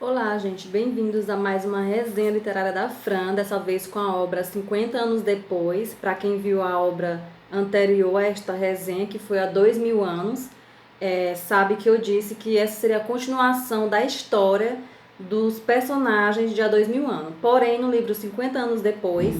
Olá, gente, bem-vindos a mais uma resenha literária da Fran, dessa vez com a obra 50 anos depois. Para quem viu a obra anterior a esta resenha, que foi há 2000 anos, sabe que eu disse que essa seria a continuação da história dos personagens de há 2000 anos. Porém, no livro 50 anos depois,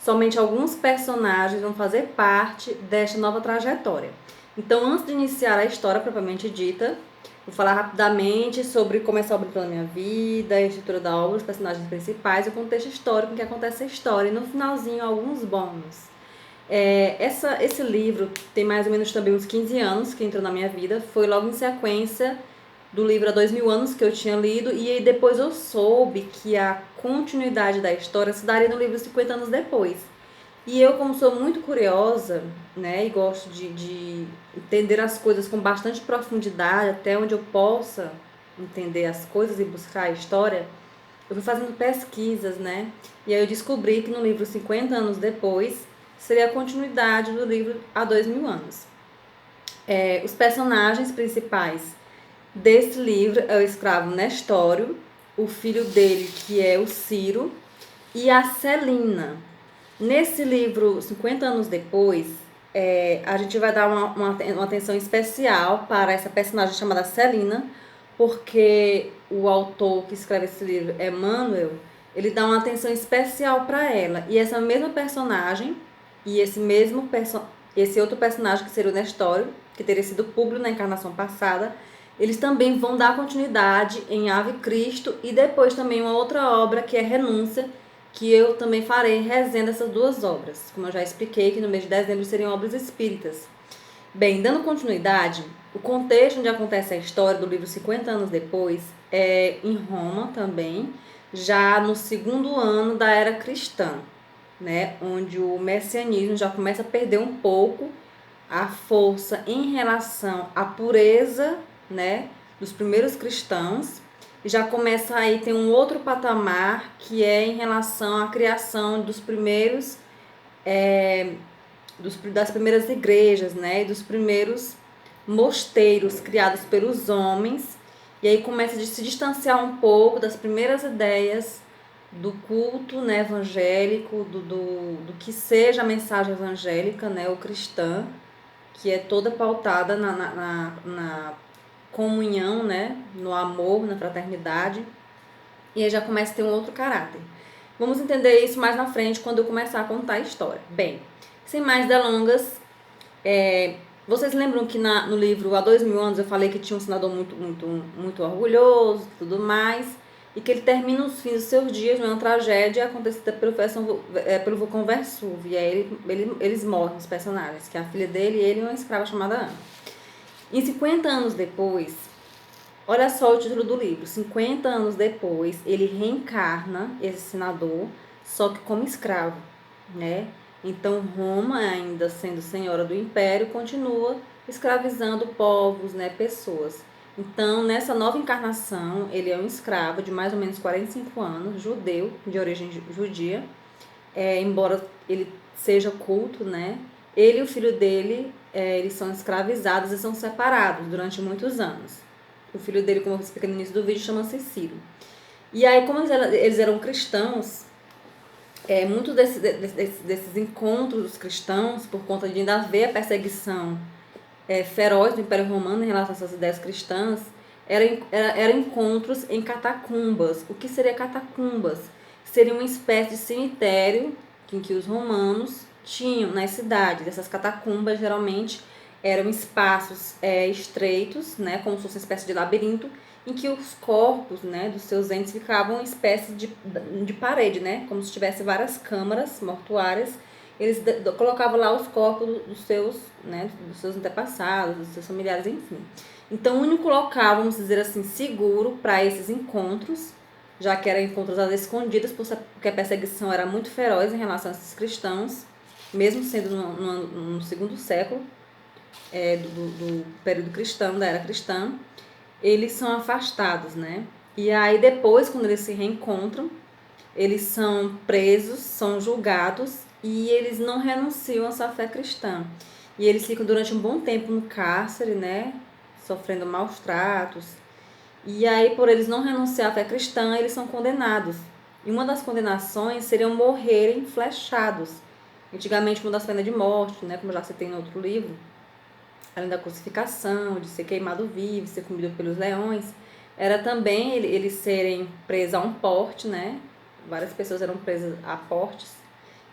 somente alguns personagens vão fazer parte desta nova trajetória. Então, antes de iniciar a história propriamente dita, vou falar rapidamente sobre como essa obra entrou na minha vida, a estrutura da obra, os personagens principais, o contexto histórico em que acontece a história e no finalzinho alguns bônus. Esse livro tem mais ou menos também uns 15 anos que entrou na minha vida, foi logo em sequência do livro há 2000 anos que eu tinha lido, e aí depois eu soube que a continuidade da história se daria no livro 50 anos depois. E eu, como sou muito curiosa, né, e gosto de entender as coisas com bastante profundidade, até onde eu possa entender as coisas e buscar a história, eu fui fazendo pesquisas, né, e aí eu descobri que no livro 50 anos depois seria a continuidade do livro há 2000 anos. Os personagens principais desse livro é o escravo Nestório, o filho dele, que é o Ciro, e a Celina. Nesse livro, 50 anos depois, a gente vai dar uma atenção especial para essa personagem chamada Celina, porque o autor que escreve esse livro, Emmanuel, ele dá uma atenção especial para ela. E essa mesma personagem, e esse outro personagem que seria o Nestório, que teria sido Públio na encarnação passada, eles também vão dar continuidade em Ave Cristo e depois também uma outra obra que é Renúncia, que eu também farei resenha dessas duas obras, como eu já expliquei que no mês de dezembro seriam obras espíritas. Bem, dando continuidade, o contexto onde acontece a história do livro 50 anos depois é em Roma também, já no segundo ano da era cristã, né, onde o messianismo já começa a perder um pouco a força em relação à pureza, né, dos primeiros cristãos, e já começa aí tem um outro patamar que é em relação à criação dos primeiros das primeiras igrejas, né, e dos primeiros mosteiros criados pelos homens, e aí começa a se distanciar um pouco das primeiras ideias do culto, né, evangélico, do que seja a mensagem evangélica, né, ou cristã, que é toda pautada na comunhão, né, no amor, na fraternidade, e aí já começa a ter um outro caráter. Vamos entender isso mais na frente, quando eu começar a contar a história. Bem, sem mais delongas, vocês lembram que no livro há 2000 anos eu falei que tinha um senador muito orgulhoso e tudo mais, e que ele termina os fins dos seus dias numa tragédia acontecida pelo vulcão Vesúvio, e aí eles morrem, os personagens, que é a filha dele e ele e uma escrava chamada Ana. Em 50 anos depois, olha só o título do livro, 50 anos depois, ele reencarna, esse senador, só que como escravo, né? Então Roma, ainda sendo senhora do império, continua escravizando povos, né, pessoas. Então, nessa nova encarnação, ele é um escravo de mais ou menos 45 anos, judeu, de origem judia, embora ele seja culto, né? Ele e o filho dele, eles são escravizados e são separados durante muitos anos. O filho dele, como eu expliquei no início do vídeo, chama-se Ciro. E aí, como eles eram cristãos, muitos desses encontros dos cristãos, por conta de ainda haver a perseguição feroz do Império Romano em relação a essas ideias cristãs, eram encontros em catacumbas. O que seria catacumbas? Seria uma espécie de cemitério em que os romanos tinham nas cidades. Essas catacumbas geralmente eram espaços estreitos, né, como se fosse uma espécie de labirinto, em que os corpos, né, dos seus entes ficavam uma espécie de parede, né, como se tivesse várias câmaras mortuárias. Eles colocavam lá os corpos dos seus, né, dos seus antepassados, dos seus familiares, enfim. Então, o único local, vamos dizer assim, seguro para esses encontros, já que eram encontros às escondidas, porque a perseguição era muito feroz em relação a esses cristãos, mesmo sendo no segundo século do período cristão, da era cristã, eles são afastados, né? E aí depois, quando eles se reencontram, eles são presos, são julgados e eles não renunciam à sua fé cristã. E eles ficam durante um bom tempo no cárcere, né? Sofrendo maus tratos. E aí, por eles não renunciar à fé cristã, eles são condenados. E uma das condenações seriam morrerem flechados. Antigamente, uma das penas de morte, né, como já citei em outro livro, além da crucificação, de ser queimado vivo, ser comido pelos leões, era também eles serem presos a um porte, né? Várias pessoas eram presas a portes.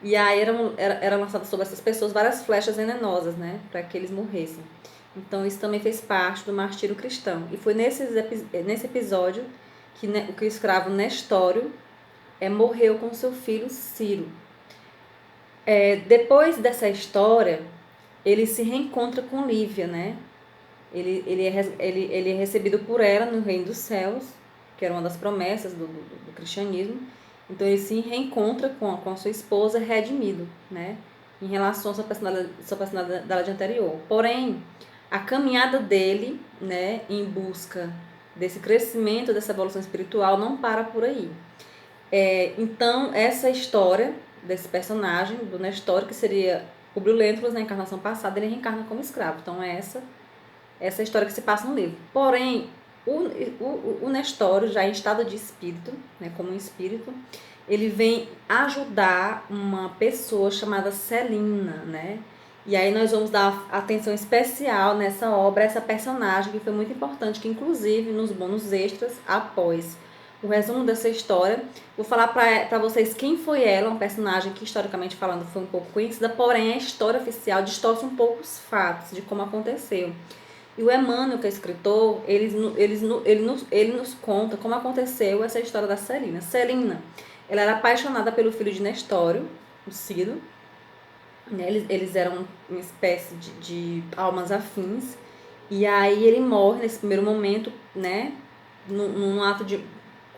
E aí era lançado sobre essas pessoas várias flechas venenosas, né? Para que eles morressem. Então isso também fez parte do martírio cristão. E foi nesse episódio que o escravo Nestório morreu com seu filho Ciro. Depois dessa história, ele se reencontra com Lívia, né? Ele é recebido por ela no reino dos céus, que era uma das promessas do cristianismo. Então ele se reencontra com a sua esposa redimido, né? Em relação à sua personalidade anterior. Porém, a caminhada dele, né, em busca desse crescimento, dessa evolução espiritual, não para por aí. Então, essa história desse personagem, do Nestor, que seria Publio Lentulus na encarnação passada, ele reencarna como escravo. Então, é essa história que se passa no livro. Porém, o Nestório, já em estado de espírito, né, como um espírito, ele vem ajudar uma pessoa chamada Celina, né? E aí nós vamos dar atenção especial nessa obra a essa personagem que foi muito importante, que inclusive nos bônus extras, após o resumo dessa história, vou falar para vocês quem foi ela, uma personagem que historicamente falando foi um pouco conhecida, porém a história oficial distorce um pouco os fatos de como aconteceu. E o Emmanuel, que é escritor, ele nos conta como aconteceu essa história da Celina. Celina, ela era apaixonada pelo filho de Nestório, o Ciro, né? Eles eram uma espécie de almas afins. E aí ele morre nesse primeiro momento, né? Num ato de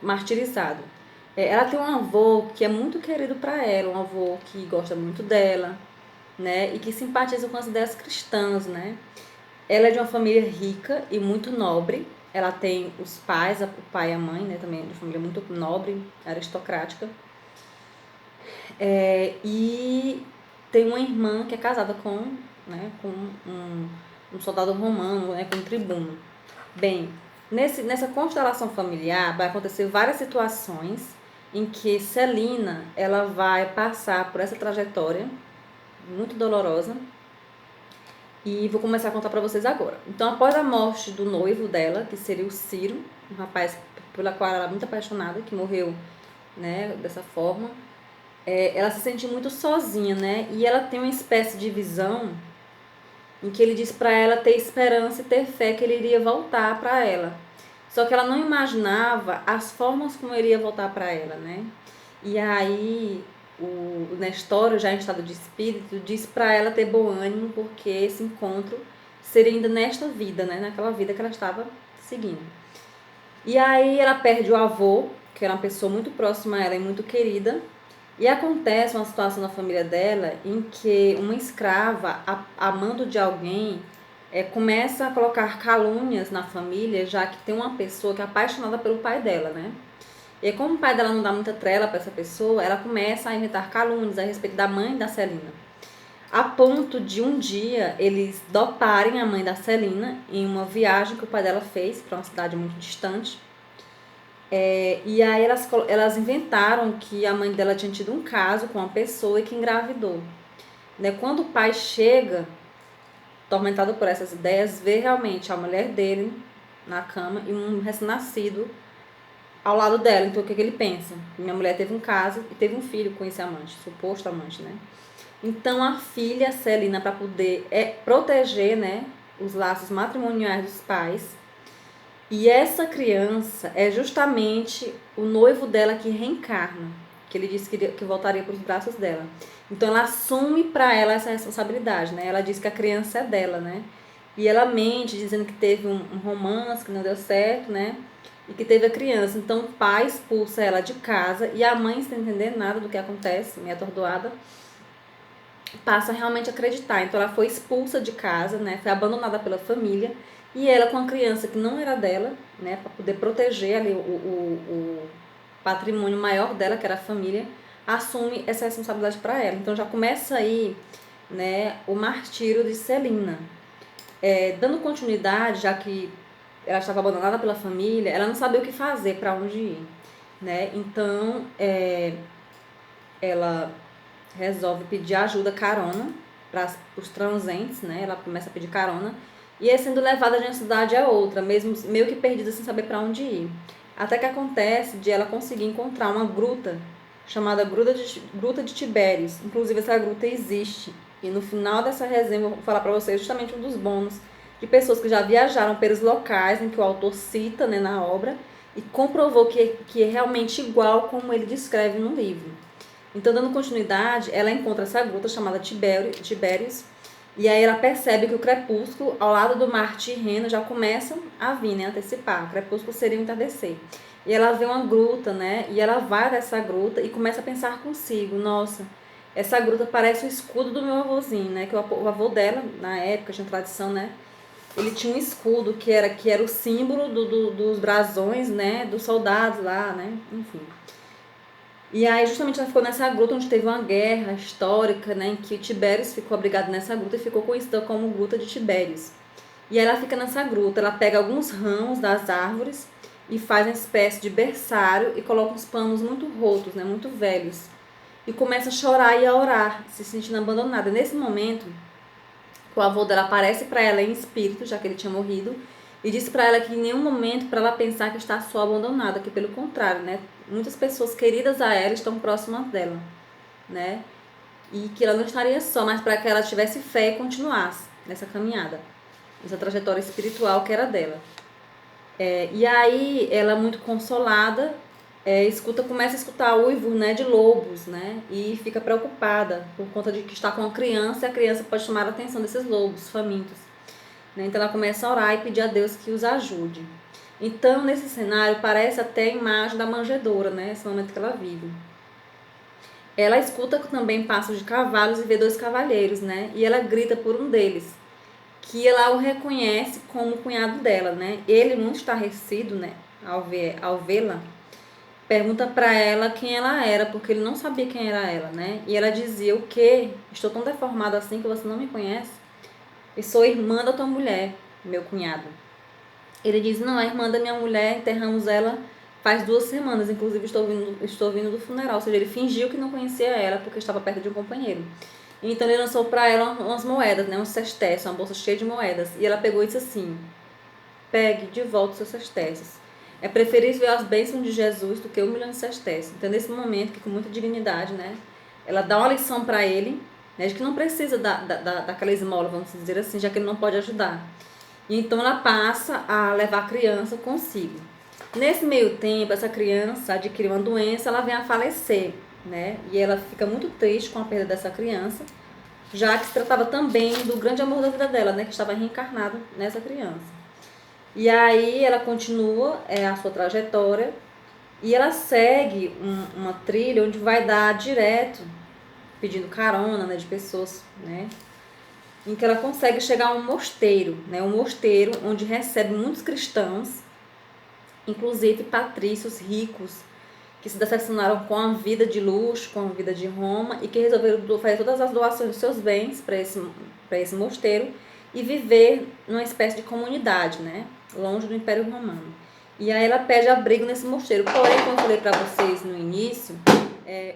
martirizado. Ela tem um avô que é muito querido para ela, um avô que gosta muito dela, né? E que simpatiza com as ideias cristãs, né? Ela é de uma família rica e muito nobre. Ela tem os pais, o pai e a mãe, né? Também é de uma família muito nobre, aristocrática. E tem uma irmã que é casada com, né, com um soldado romano, né, com um tribuno. Bem, nessa constelação familiar vai acontecer várias situações em que Celina ela vai passar por essa trajetória muito dolorosa. E vou começar a contar para vocês agora. Então, após a morte do noivo dela, que seria o Ciro, um rapaz pela qual ela era muito apaixonada, que morreu, né, dessa forma, ela se sente muito sozinha, né? E ela tem uma espécie de visão em que ele diz para ela ter esperança e ter fé que ele iria voltar para ela. Só que ela não imaginava as formas como ele ia voltar para ela, né? E aí o Nestório, já em estado de espírito, diz para ela ter bom ânimo, porque esse encontro seria ainda nesta vida, né? Naquela vida que ela estava seguindo. E aí ela perde o avô, que era uma pessoa muito próxima a ela e muito querida. E acontece uma situação na família dela em que uma escrava, amando de alguém, começa a colocar calúnias na família, já que tem uma pessoa que é apaixonada pelo pai dela, né? E aí, como o pai dela não dá muita trela para essa pessoa, ela começa a inventar calúnias a respeito da mãe da Celina. A ponto de um dia eles doparem a mãe da Celina em uma viagem que o pai dela fez para uma cidade muito distante. E aí elas inventaram que a mãe dela tinha tido um caso com uma pessoa e que engravidou. Né? Quando o pai chega, atormentado por essas ideias, vê realmente a mulher dele na cama e um recém-nascido ao lado dela. Então o que ele pensa? Minha mulher teve um caso e teve um filho com esse amante, suposto amante, né? Então a filha Celina, para poder proteger, né, os laços matrimoniais dos pais, e essa criança é justamente o noivo dela que reencarna, que ele disse que voltaria para os braços dela. Então ela assume para ela essa responsabilidade, né? Ela diz que a criança é dela, né? E ela mente dizendo que teve um romance que não deu certo, né? E que teve a criança. Então o pai expulsa ela de casa e a mãe, sem entender nada do que acontece, meio atordoada, passa realmente a acreditar. Então ela foi expulsa de casa, né? Foi abandonada pela família. E ela com a criança que não era dela, né? Para poder proteger ali o patrimônio maior dela, que era a família, assume essa responsabilidade para ela. Então já começa aí, né, o martírio de Celina. Dando continuidade, já que ela estava abandonada pela família, ela não sabia o que fazer, para onde ir, né? Então, ela resolve pedir ajuda, carona, para os transeuntes, né? Ela começa a pedir carona e é sendo levada de uma cidade a outra, mesmo meio que perdida sem saber para onde ir. Até que acontece de ela conseguir encontrar uma gruta chamada Gruta de Tibérios. Inclusive, essa gruta existe. E no final dessa resenha eu vou falar para vocês justamente um dos bônus de pessoas que já viajaram pelos locais em que o autor cita, né, na obra e comprovou que é realmente igual como ele descreve no livro. Então, dando continuidade, ela encontra essa gruta chamada Tibérios, e aí ela percebe que o crepúsculo, ao lado do mar Tirreno, já começa a vir, né, antecipar. O crepúsculo seria o entardecer. E ela vê uma gruta, né, e ela vai dessa gruta e começa a pensar consigo, nossa, essa gruta parece o escudo do meu avôzinho, né, que o avô dela, na época, tinha tradição, né, ele tinha um escudo que era o símbolo dos brasões, né, dos soldados lá, né, enfim. E aí, justamente, ela ficou nessa gruta onde teve uma guerra histórica, né, em que Tibérios ficou abrigado nessa gruta e ficou conhecida como Gruta de Tibérios. E aí ela fica nessa gruta, ela pega alguns ramos das árvores e faz uma espécie de berçário e coloca uns panos muito rotos, né, muito velhos. E começa a chorar e a orar, se sentindo abandonada. Nesse momento, o avô dela aparece para ela em espírito, já que ele tinha morrido, e disse para ela que em nenhum momento para ela pensar que está só abandonada, que pelo contrário, né, muitas pessoas queridas a ela estão próximas dela, né, e que ela não estaria só, mas para que ela tivesse fé e continuasse nessa caminhada, nessa trajetória espiritual que era dela. E aí ela, muito consolada, começa a escutar uivos, né, de lobos, né, e fica preocupada por conta de que está com uma criança e a criança pode chamar a atenção desses lobos famintos, né. Então ela começa a orar e pedir a Deus que os ajude. Então, nesse cenário, parece até a imagem da manjedoura, né, esse momento que ela vive. Ela escuta também passos de cavalos e vê 2 cavalheiros, né, e ela grita por um deles, que ela o reconhece como o cunhado dela, né. Ele, muito estarrecido, né, ao vê-la, pergunta para ela quem ela era, porque ele não sabia quem era ela, né. E ela dizia: o quê? Estou tão deformada assim que você não me conhece? Eu sou irmã da tua mulher, meu cunhado. Ele diz: não, é irmã da minha mulher, enterramos ela faz 2 semanas, inclusive estou vindo do funeral. Ou seja, ele fingiu que não conhecia ela porque estava perto de um companheiro. Então ele lançou para ela umas moedas, né, um cestécio, uma bolsa cheia de moedas. E ela pegou e disse assim: pegue de volta os seus cestécios. É preferível as bênçãos de Jesus do que 1 milhão de cestécios. Então, nesse momento, que com muita dignidade, né, ela dá uma lição para ele, né, de que não precisa daquela esmola, vamos dizer assim, já que ele não pode ajudar. E então ela passa a levar a criança consigo. Nesse meio tempo, essa criança adquire uma doença, ela vem a falecer, né? E ela fica muito triste com a perda dessa criança, já que se tratava também do grande amor da vida dela, né? Que estava reencarnado nessa criança. E aí ela continua a sua trajetória e ela segue uma trilha onde vai dar direto, pedindo carona, né, de pessoas, né, em que ela consegue chegar a um mosteiro, né, um mosteiro onde recebe muitos cristãos, inclusive patrícios ricos, que se decepcionaram com a vida de luxo, com a vida de Roma e que resolveram fazer todas as doações dos seus bens para esse mosteiro e viver numa espécie de comunidade, né, longe do Império Romano. E aí ela pede abrigo nesse mosteiro. Porém, como eu falei para vocês no início,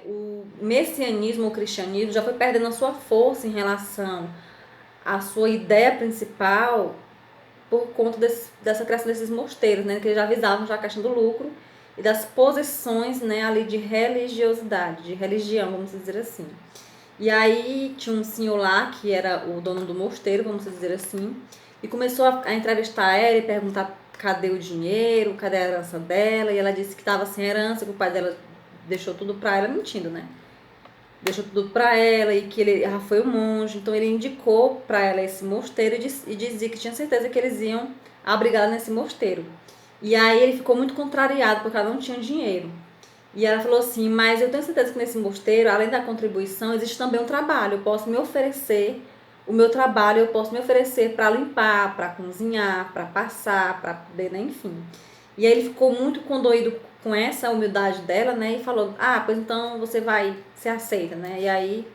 o messianismo, o cristianismo já foi perdendo a sua força em relação à sua ideia principal por conta dessa criação desses mosteiros, né, que eles já visavam já a questão do lucro e das posições, né, ali de religiosidade, de religião, vamos dizer assim. E aí tinha um senhor lá, que era o dono do mosteiro, vamos dizer assim, e começou a entrevistar ela e perguntar cadê o dinheiro, cadê a herança dela, e ela disse que estava sem herança, que o pai dela deixou tudo pra ela, mentindo, né? Deixou tudo pra ela e que ele foi um monge, então ele indicou pra ela esse mosteiro e dizia que tinha certeza que eles iam abrigar nesse mosteiro. E aí ele ficou muito contrariado porque ela não tinha dinheiro. E ela falou assim: mas eu tenho certeza que nesse mosteiro, além da contribuição, existe também um trabalho. Eu posso me oferecer, o meu trabalho eu posso me oferecer para limpar, para cozinhar, para passar, para poder, né, enfim. E aí ele ficou muito condoído com essa humildade dela, né, e falou: ah, pois então você vai, se aceita, né. E aí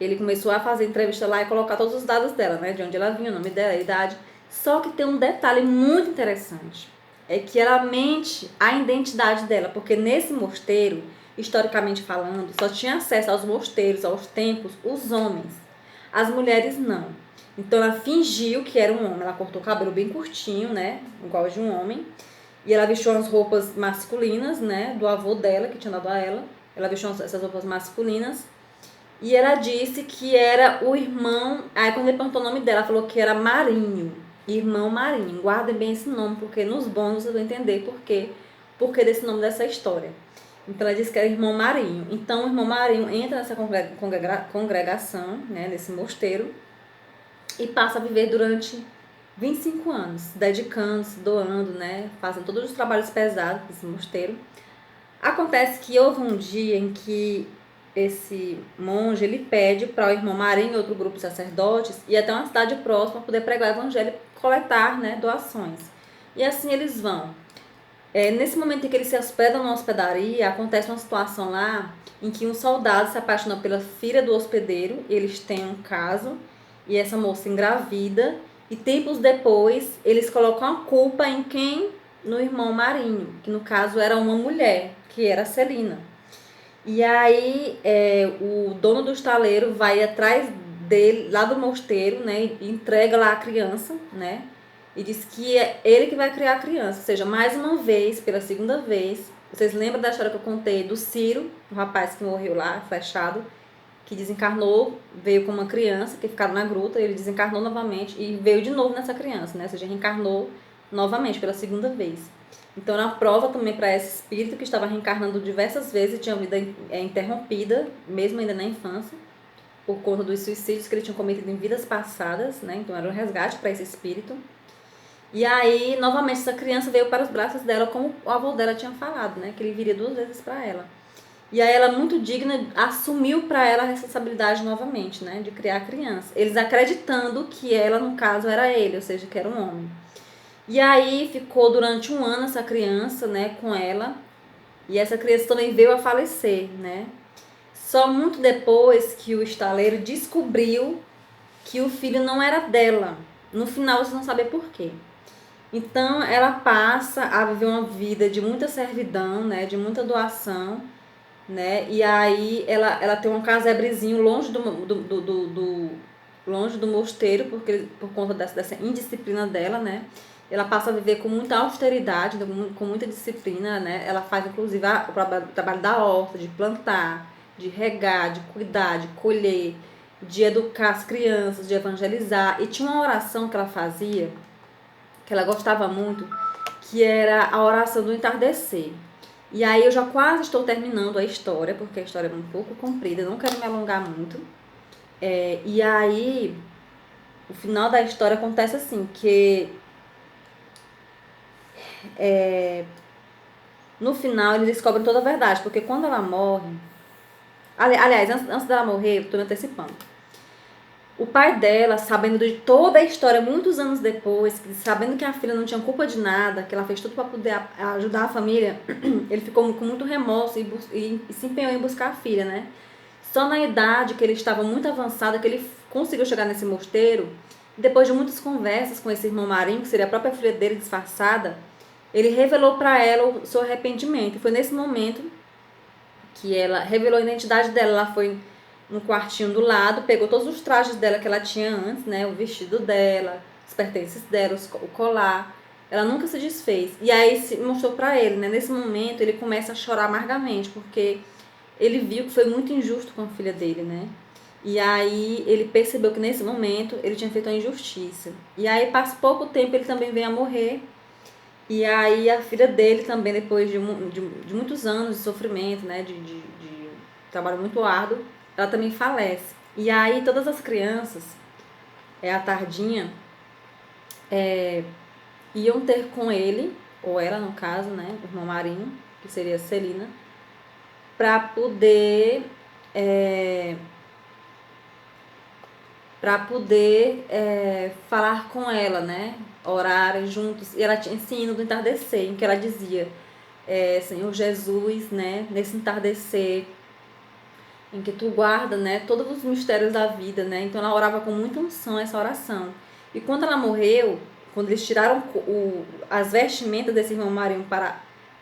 ele começou a fazer entrevista lá e colocar todos os dados dela, né, de onde ela vinha, o nome dela, a idade, Só que tem um detalhe muito interessante, é que ela mente a identidade dela, porque nesse mosteiro, historicamente falando, só tinha acesso aos mosteiros, aos templos, os homens. As mulheres não. Então ela fingiu que era um homem, ela cortou o cabelo bem curtinho, né, igual de um homem, e ela vestiu as roupas masculinas, né, do avô dela, que tinha dado a ela. Ela vestiu essas roupas masculinas. E ela disse que era o irmão. Aí, quando ele perguntou o nome dela, ela falou que era Marinho. Irmão Marinho. Guardem bem esse nome, porque nos bônus vocês vão entender por que desse nome dessa história. Então, ela disse que era irmão Marinho. Então, o irmão Marinho entra nessa congregação, né, nesse mosteiro, e passa a viver durante 25 anos, dedicando-se, doando, né, fazendo todos os trabalhos pesados desse mosteiro. Acontece que houve um dia em que esse monge ele pede para o irmão Marinho e outro grupo de sacerdotes ir até uma cidade próxima para poder pregar o evangelho e coletar, né, doações. E assim eles vão. Nesse momento em que eles se hospedam na hospedaria, acontece uma situação lá em que um soldado se apaixona pela filha do hospedeiro, eles têm um caso, e essa moça engravida, e tempos depois eles colocam a culpa em quem? No irmão Marinho, que no caso era uma mulher, que era a Celina. E aí o dono do estaleiro vai atrás dele, lá do mosteiro, né, e entrega lá a criança, né, e diz que é ele que vai criar a criança. Ou seja, mais uma vez, pela segunda vez, vocês lembram da história que eu contei do Ciro, o rapaz que morreu lá, flechado, que desencarnou, veio com uma criança que ficaram na gruta, ele desencarnou novamente e veio de novo nessa criança, né, ou seja, reencarnou novamente pela segunda vez. Então, era uma prova também para esse espírito que estava reencarnando diversas vezes e tinha a vida interrompida, mesmo ainda na infância, por conta dos suicídios que ele tinha cometido em vidas passadas, né? Então, era um resgate para esse espírito. E aí, novamente, essa criança veio para os braços dela, como o avô dela tinha falado, né? Que ele viria 2 vezes para ela. E aí, ela, muito digna, assumiu para ela a responsabilidade novamente, né? De criar a criança. Eles acreditando que ela, no caso, era ele, ou seja, que era um homem. E aí ficou durante 1 ano essa criança, né, com ela. E essa criança também veio a falecer, né? Só muito depois que o estaleiro descobriu que o filho não era dela. No final você não sabe por quê. Então ela passa a viver uma vida de muita servidão, né, de muita doação, né? E aí ela tem um casebrezinho longe do mosteiro, porque por conta dessa indisciplina dela, né? Ela passa a viver com muita austeridade, com muita disciplina, né? Ela faz, inclusive, o trabalho da horta, de plantar, de regar, de cuidar, de colher, de educar as crianças, de evangelizar. E tinha uma oração que ela fazia, que ela gostava muito, que era a oração do entardecer. E aí eu já quase estou terminando a história, porque a história é um pouco comprida, eu não quero me alongar muito. E aí, o final da história acontece assim, que no final eles descobrem toda a verdade, porque quando ela morre... Aliás, antes dela morrer, eu tô me antecipando. O pai dela, sabendo de toda a história, muitos anos depois, sabendo que a filha não tinha culpa de nada, que ela fez tudo para poder ajudar a família, ele ficou com muito remorso e se empenhou em buscar a filha, né? Só na idade que ele estava muito avançado, que ele conseguiu chegar nesse mosteiro, depois de muitas conversas com esse irmão Marinho, que seria a própria filha dele disfarçada, ele revelou para ela o seu arrependimento. E foi nesse momento que ela revelou a identidade dela. Ela foi no quartinho do lado, pegou todos os trajes dela que ela tinha antes, né? O vestido dela, os pertences dela, o colar. Ela nunca se desfez. E aí se mostrou para ele, né? Nesse momento ele começa a chorar amargamente, porque ele viu que foi muito injusto com a filha dele, né? E aí ele percebeu que nesse momento ele tinha feito uma injustiça. E aí passa pouco tempo, ele também vem a morrer. E aí a filha dele também, depois de muitos anos de sofrimento, né, de trabalho muito árduo, ela também falece. E aí todas as crianças, à tardinha, iam ter com ele, ou ela no caso, né, o irmão Marinho, que seria a Celina, para poder falar com ela, né? Orar juntos. E ela tinha esse hino do entardecer, em que ela dizia, Senhor Jesus, né? Nesse entardecer, em que tu guarda, né? Todos os mistérios da vida, né? Então ela orava com muita unção essa oração. E quando ela morreu, quando eles tiraram as vestimentas desse irmão Marinho para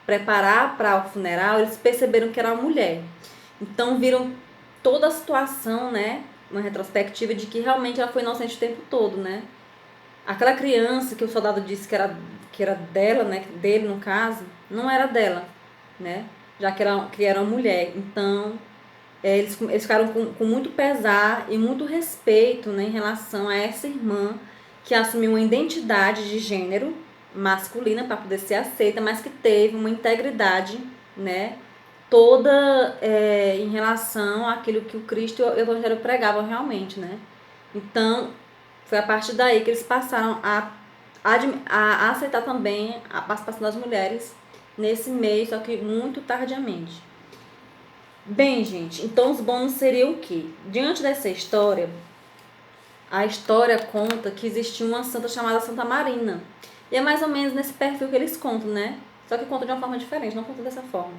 preparar para o funeral, eles perceberam que era uma mulher. Então viram toda a situação, né? Uma retrospectiva de que realmente ela foi inocente o tempo todo, né? Aquela criança que o soldado disse que era dela, né? Dele no caso, não era dela, né? Já que era uma mulher. Então, eles ficaram com muito pesar e muito respeito, né, em relação a essa irmã que assumiu uma identidade de gênero masculina para poder ser aceita, mas que teve uma integridade, né, toda em relação àquilo que o Cristo e o Evangelho pregavam realmente, né? Então, foi a partir daí que eles passaram a aceitar também a participação das mulheres nesse meio, só que muito tardiamente. Bem, gente, então os bônus seriam o quê? Diante dessa história, a história conta que existia uma santa chamada Santa Marina. E é mais ou menos nesse perfil que eles contam, né? Só que contam de uma forma diferente, não contam dessa forma.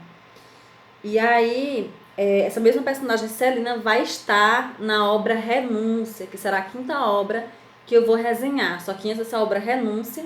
E aí, essa mesma personagem Celina vai estar na obra Renúncia, que será a quinta obra que eu vou resenhar. Só que antes dessa obra Renúncia,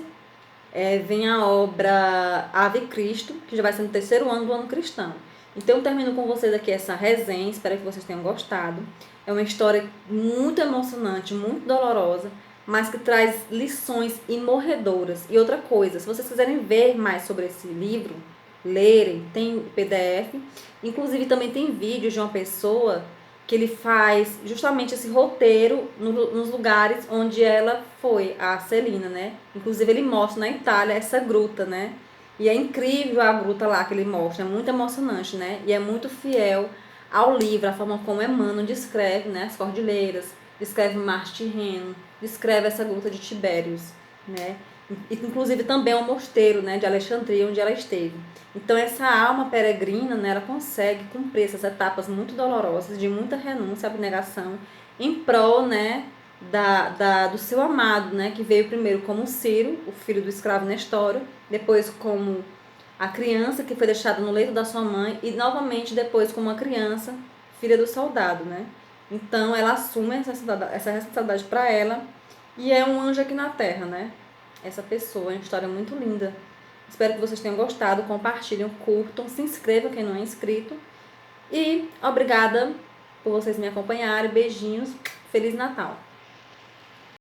vem a obra Ave Cristo, que já vai ser no terceiro ano do ano cristão. Então eu termino com vocês aqui essa resenha, espero que vocês tenham gostado. É uma história muito emocionante, muito dolorosa, mas que traz lições imorredoras. E outra coisa, se vocês quiserem ver mais sobre esse livro, lerem, tem PDF, inclusive também tem vídeos de uma pessoa que ele faz justamente esse roteiro nos lugares onde ela foi, a Celina, né? Inclusive ele mostra na Itália essa gruta, né? E é incrível a gruta lá que ele mostra, é muito emocionante, né? E é muito fiel ao livro, a forma como Emmanuel descreve, né, as cordilheiras, descreve o Mar Tirreno, descreve essa gruta de Tibérios, né? E, inclusive também é um mosteiro, né, de Alexandria, onde ela esteve. Então essa alma peregrina, né, ela consegue cumprir essas etapas muito dolorosas, de muita renúncia, abnegação, em prol, né, do seu amado, né, que veio primeiro como Ciro, o filho do escravo Nestório, depois como a criança que foi deixada no leito da sua mãe e novamente depois como uma criança, filha do soldado, né? Então ela assume essa responsabilidade para ela e é um anjo aqui na terra, né? Essa pessoa, é uma história muito linda. Espero que vocês tenham gostado, compartilhem, curtam, se inscrevam quem não é inscrito. E obrigada por vocês me acompanharem. Beijinhos, Feliz Natal!